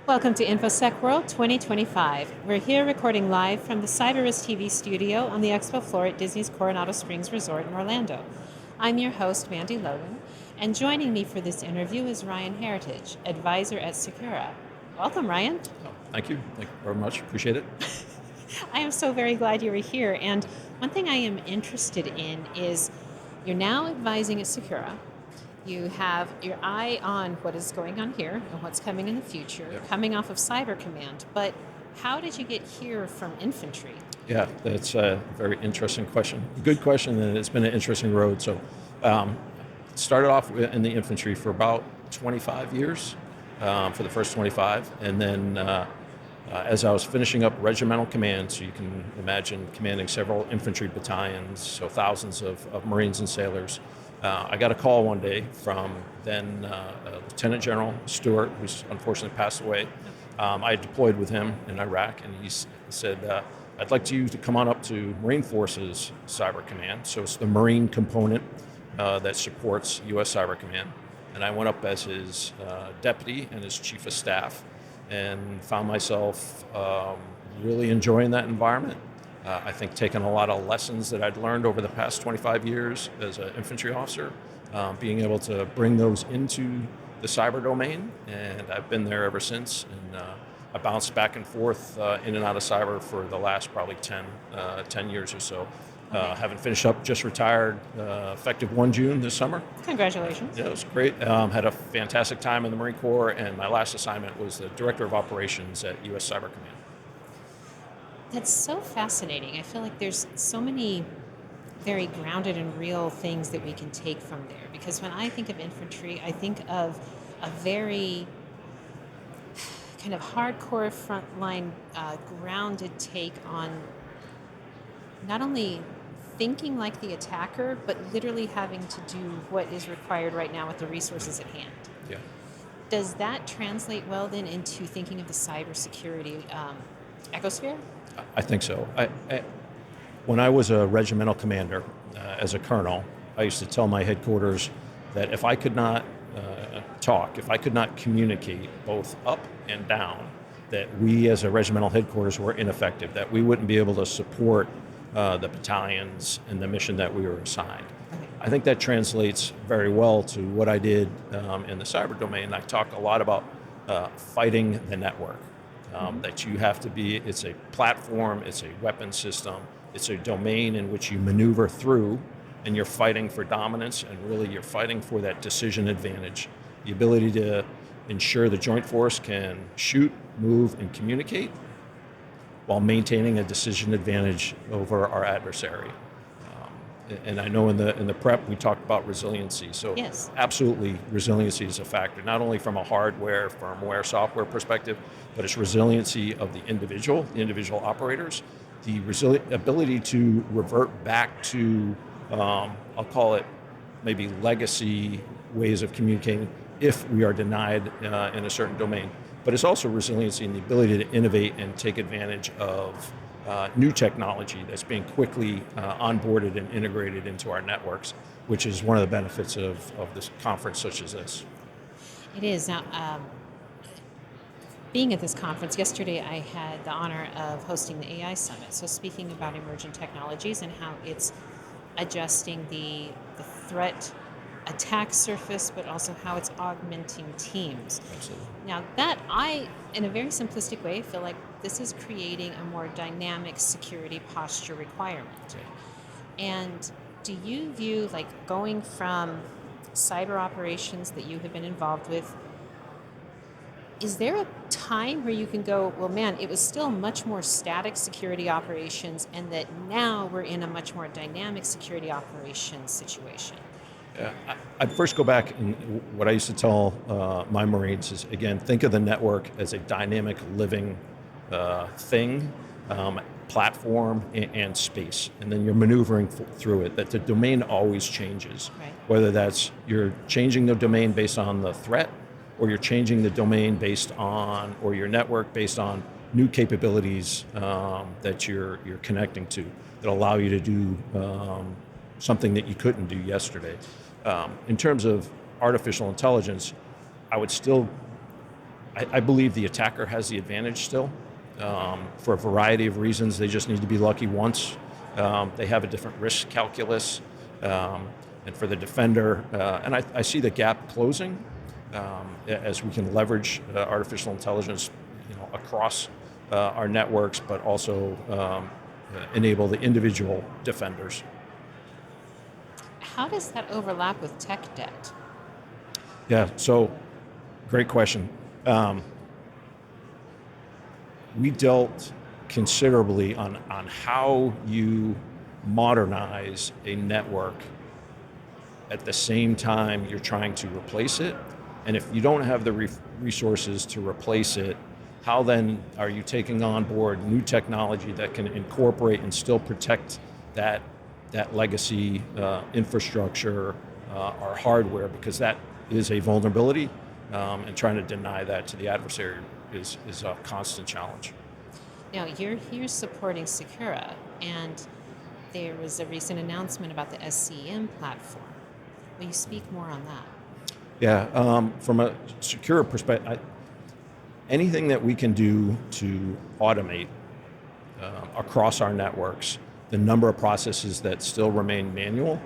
Welcome to InfoSec World 2025. We're here recording live from the Cyberist TV studio on the expo floor at Disney's Coronado Springs Resort in Orlando. I'm your host, Mandy Logan, and joining me for this interview is Ryan Heritage, advisor at Secura. Welcome, Ryan. Oh, thank you. Thank you very much. Appreciate it. I am so very glad you were here. And one thing I am interested in is you're now advising at Secura. You have your eye on what is going on here and what's coming in the future, Yep. coming off of Cyber Command. But how did you get here from infantry? Yeah, that's a very interesting question. Good question, and it's been an interesting road. So, started off in the infantry for about 25 years, for the first 25, and then as I was finishing up regimental command, so you can imagine commanding several infantry battalions, so thousands of Marines and sailors. I got a call one day from then Lieutenant General Stewart, who's unfortunately passed away. I had deployed with him in Iraq, and he said, I'd like you to come on up to Marine Forces Cyber Command. So it's the Marine component that supports U.S. Cyber Command. And I went up as his deputy and his chief of staff and found myself really enjoying that environment. I think taking a lot of lessons that I'd learned over the past 25 years as an infantry officer, being able to bring those into the cyber domain, and I've been there ever since. And I bounced back and forth in and out of cyber for the last probably 10 years or so. Haven't finished up, just retired, effective 1 June this summer. Congratulations. Yeah, it was great. Had a fantastic time in the Marine Corps, and my last assignment was the Director of Operations at U.S. Cyber Command. That's so fascinating. I feel like there's so many very grounded and real things that we can take from there. Because when I think of infantry, I think of a very kind of hardcore frontline, grounded take on not only thinking like the attacker, but literally having to do what is required right now with the resources at hand. Yeah. Does that translate well then into thinking of the cybersecurity ecosphere? I think so. When I was a regimental commander, as a colonel, I used to tell my headquarters that if I could not talk, if I could not communicate both up and down, that we as a regimental headquarters were ineffective, that we wouldn't be able to support the battalions and the mission that we were assigned. Okay. I think that translates very well to what I did in the cyber domain. I talk a lot about fighting the network. That you have to be, it's a platform, it's a weapon system, it's a domain in which you maneuver through, and you're fighting for dominance, and really you're fighting for that decision advantage, the ability to ensure the joint force can shoot, move, and communicate while maintaining a decision advantage over our adversary. And I know in the prep we talked about resiliency. So Yes. Absolutely, resiliency is a factor, not only from a hardware, firmware, software perspective, but it's resiliency of the individual operators, the ability to revert back to, I'll call it maybe legacy ways of communicating if we are denied in a certain domain. But it's also resiliency in the ability to innovate and take advantage of new technology that's being quickly onboarded and integrated into our networks, which is one of the benefits of this conference such as this. It is. Now, being at this conference, yesterday I had the honor of hosting the AI Summit. So speaking about emerging technologies and how it's adjusting the threat attack surface, but also how it's augmenting teams. Absolutely. Now that in a very simplistic way, feel like this is creating a more dynamic security posture requirement. And do you view like going from cyber operations that you have been involved with, is there a time where you can go, well, man, it was still much more static security operations and that now we're in a much more dynamic security operations situation? Yeah, I'd first go back and what I used to tell my Marines is, again, think of the network as a dynamic living thing, platform, and space. And then you're maneuvering through it, that the domain always changes. Right. Whether that's you're changing the domain based on the threat, or you're changing the domain based on, or your network based on new capabilities that you're connecting to that allow you to do something that you couldn't do yesterday. In terms of artificial intelligence, I I believe the attacker has the advantage still. For a variety of reasons. They just need to be lucky once. They have a different risk calculus. And for the defender, and I see the gap closing as we can leverage artificial intelligence, across our networks, but also enable the individual defenders. How does that overlap with tech debt? Yeah, so great question. We dealt considerably on how you modernize a network at the same time you're trying to replace it. And if you don't have the resources to replace it, how then are you taking on board new technology that can incorporate and still protect that legacy infrastructure or hardware, because that is a vulnerability, and trying to deny that to the adversary is a constant challenge. Now, you're here supporting Secura, and there was a recent announcement about the SCM platform. Will you speak more on that? Yeah, from a secure perspective, anything that we can do to automate across our networks, the number of processes that still remain manual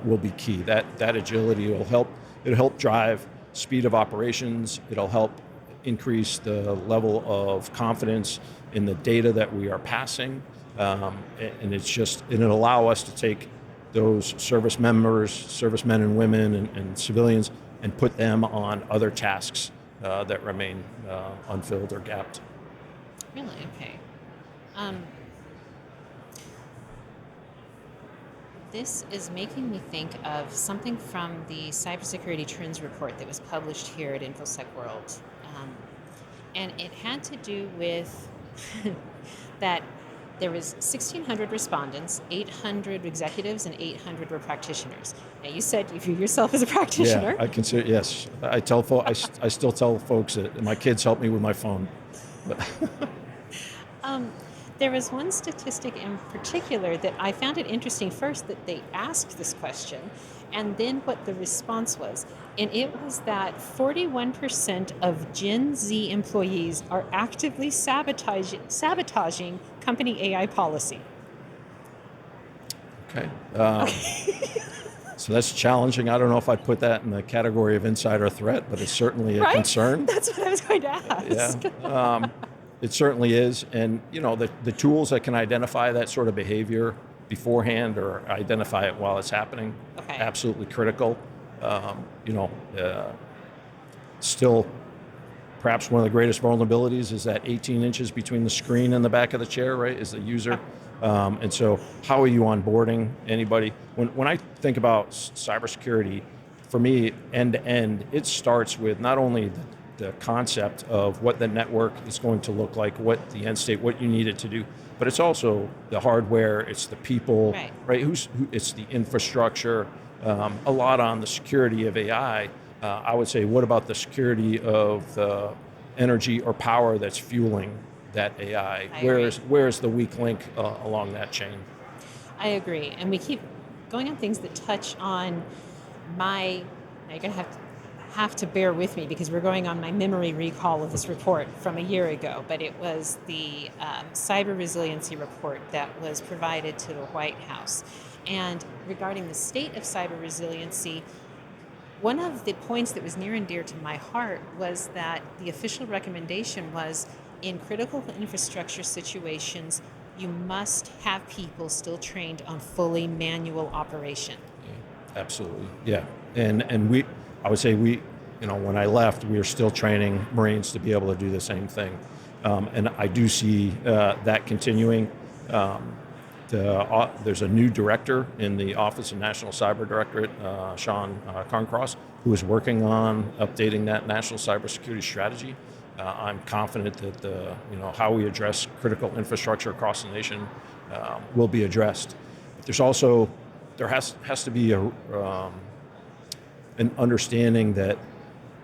will be key. That agility will help. It'll help drive speed of operations. It'll help increase the level of confidence in the data that we are passing, and it'll allow us to take those servicemen and women, and civilians, and put them on other tasks that remain unfilled or gapped. Really? Okay. This is making me think of something from the Cybersecurity Trends report that was published here at InfoSec World. And it had to do with that there was 1,600 respondents, 800 executives, and 800 were practitioners. Now, you said you view yourself as a practitioner. Yeah, I consider, yes. I still tell folks that my kids help me with my phone. There was one statistic in particular that I found it interesting first, that they asked this question and then what the response was. And it was that 41% of Gen Z employees are actively sabotaging company AI policy. Okay. So that's challenging. I don't know if I'd put that in the category of insider threat, but it's certainly a concern. That's what I was going to ask. Yeah. It certainly is. And, the tools that can identify that sort of behavior beforehand or identify it while it's happening, absolutely critical. Still, perhaps one of the greatest vulnerabilities is that 18 inches between the screen and the back of the chair, right, is the user. And so how are you onboarding anybody? When I think about cybersecurity, for me, end to end, it starts with not only the concept of what the network is going to look like, what the end state, what you need it to do, but it's also the hardware, it's the people, right? It's the infrastructure, a lot on the security of AI. I would say, what about the security of the energy or power that's fueling that AI? Where's the weak link along that chain? I agree, and we keep going on things that touch on now you're going to have to bear with me because we're going on my memory recall of this report from a year ago, but it was the cyber resiliency report that was provided to the White House. And regarding the state of cyber resiliency, one of the points that was near and dear to my heart was that the official recommendation was, in critical infrastructure situations, you must have people still trained on fully manual operation. Yeah, absolutely. Yeah. And I would say when I left, we were still training Marines to be able to do the same thing. And I do see that continuing. There's a new director in the Office of National Cyber Directorate, Sean Carncross, who is working on updating that national cybersecurity strategy. I'm confident that how we address critical infrastructure across the nation will be addressed. But there has to be an understanding that,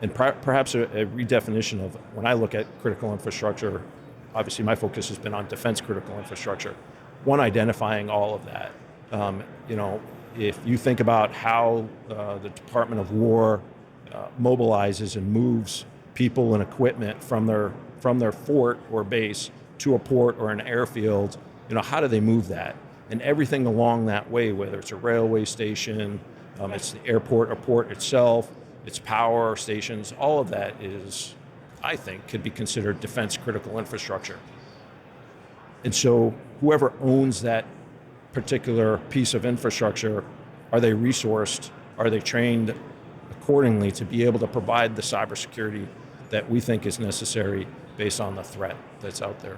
and perhaps a redefinition of, when I look at critical infrastructure, obviously my focus has been on defense critical infrastructure. One, identifying all of that. If you think about how the Department of War mobilizes and moves people and equipment from their fort or base to a port or an airfield. How do they move that? And everything along that way, whether it's a railway station, it's the airport or port itself, it's power stations, all of that is, I think, could be considered defense critical infrastructure. And so whoever owns that particular piece of infrastructure, are they resourced? Are they trained accordingly to be able to provide the cybersecurity that we think is necessary based on the threat that's out there?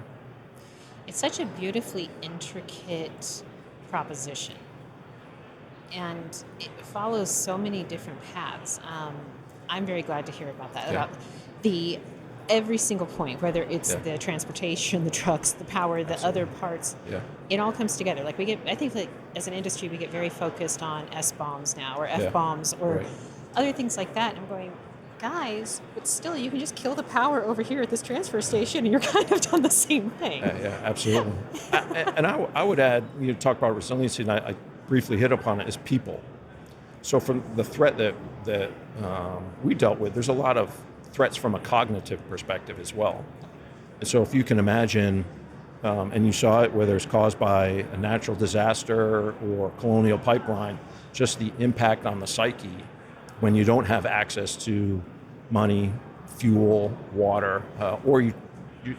It's such a beautifully intricate proposition, and it follows so many different paths. I'm very glad to hear about that, about the every single point, whether it's the transportation, the trucks, the power, the other parts. It all comes together. Like I think like as an industry, we get very focused on S-bombs now, or F-bombs, or other things like that. And I'm going, guys, but still, you can just kill the power over here at this transfer station, and you're kind of done the same thing. Yeah, absolutely. And I would add, talk about resiliency, and I briefly hit upon it, is people. So from the threat that we dealt with, there's a lot of threats from a cognitive perspective as well. And so if you can imagine, and you saw it, whether it's caused by a natural disaster or colonial pipeline, just the impact on the psyche when you don't have access to money, fuel, water, or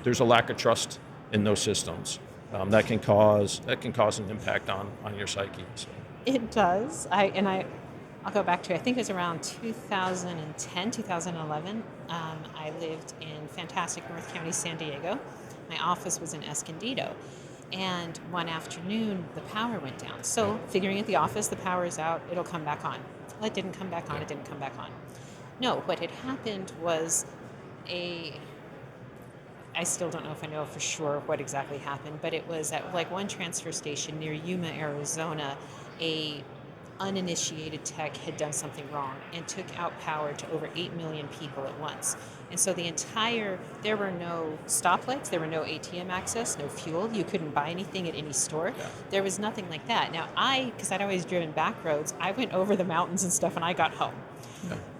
there's a lack of trust in those systems. That can cause an impact on your psyche. So. It does. I'll go back to, I think it was around 2010, 2011. I lived in fantastic North County, San Diego. My office was in Escondido. And one afternoon, the power went down. So figuring at the office, the power is out, it'll come back on. Well, it didn't come back on, it didn't come back on. No, what had happened was I still don't know if I know for sure what exactly happened, but it was at like one transfer station near Yuma, Arizona, a uninitiated tech had done something wrong and took out power to over 8 million people at once. And so there were no stoplights, there were no ATM access, no fuel, you couldn't buy anything at any store. There was nothing like that. Now because I'd always driven back roads, I went over the mountains and stuff when I got home,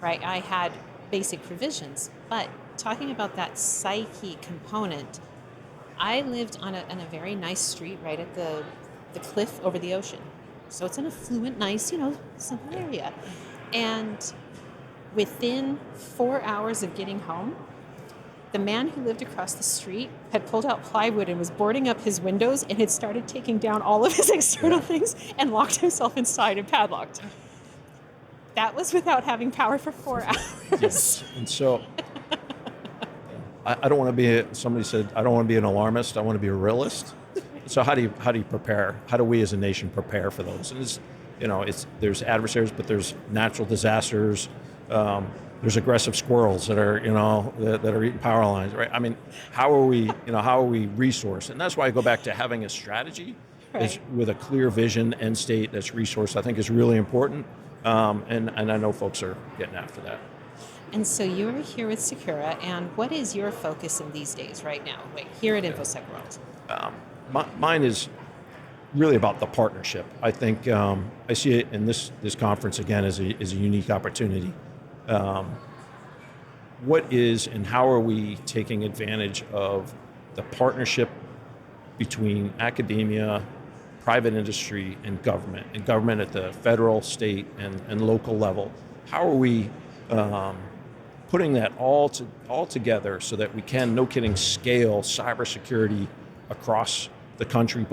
right? I had basic provisions, but talking about that psyche component, I lived on a very nice street right at the cliff over the ocean. So it's an affluent, nice, simple area. And within 4 hours of getting home, the man who lived across the street had pulled out plywood and was boarding up his windows and had started taking down all of his external things and locked himself inside and padlocked. That was without having power for 4 hours. Yes, and so I don't want to be, somebody said, I don't want to be an alarmist, I want to be a realist. So how do you prepare? How do we as a nation prepare for those? And there's adversaries, but there's natural disasters. There's aggressive squirrels that are that are eating power lines, right? I mean, how are we resourced? And that's why I go back to having a strategy is with a clear vision, end state that's resourced. I think is really important, and I know folks are getting after that. And so you are here with Secura, and what is your focus in these days right now, here at InfoSec World? Mine is really about the partnership. I think I see it in this conference again as a unique opportunity. What is and how are we taking advantage of the partnership between academia, private industry, and government at the federal, state, and local level? How are we putting that all together so that we can, no kidding, scale cybersecurity across the country,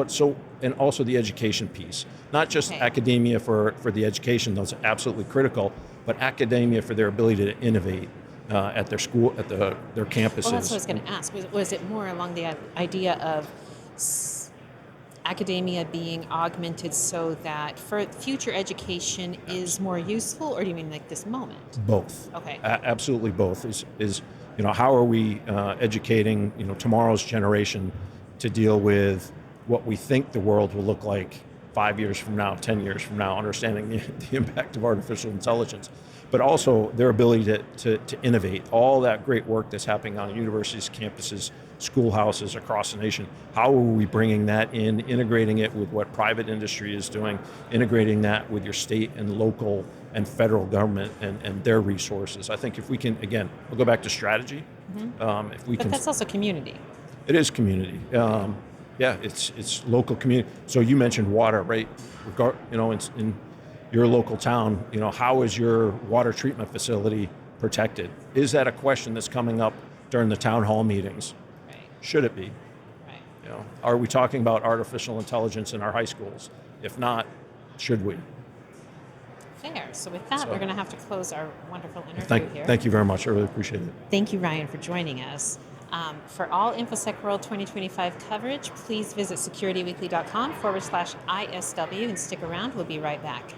and also the education piece, not just academia for the education, those are absolutely critical, but academia for their ability to innovate at their school, at their campuses. Well, that's what I was going to ask. Was it more along the idea of academia being augmented so that for future education is more useful, or do you mean like this moment? Both. Okay. Absolutely both. Is how are we educating tomorrow's generation to deal with what we think the world will look like 5 years from now, 10 years from now, understanding the impact of artificial intelligence, but also their ability to innovate, all that great work that's happening on universities, campuses, schoolhouses across the nation. How are we bringing that in, integrating it with what private industry is doing, integrating that with your state and local and federal government and their resources? I think if we can, again, we'll go back to strategy. If we But can, that's also community. it is community. Yeah, it's local community. So you mentioned water, right? In your local town, how is your water treatment facility protected? Is that a question that's coming up during the town hall meetings? Right. Should it be? Right. Are we talking about artificial intelligence in our high schools? If not, should we? Fair. So with that, we're going to have to close our wonderful interview here. Thank you very much. I really appreciate it. Thank you, Ryan, for joining us. For all InfoSec World 2025 coverage, please visit securityweekly.com/ISW and stick around. We'll be right back.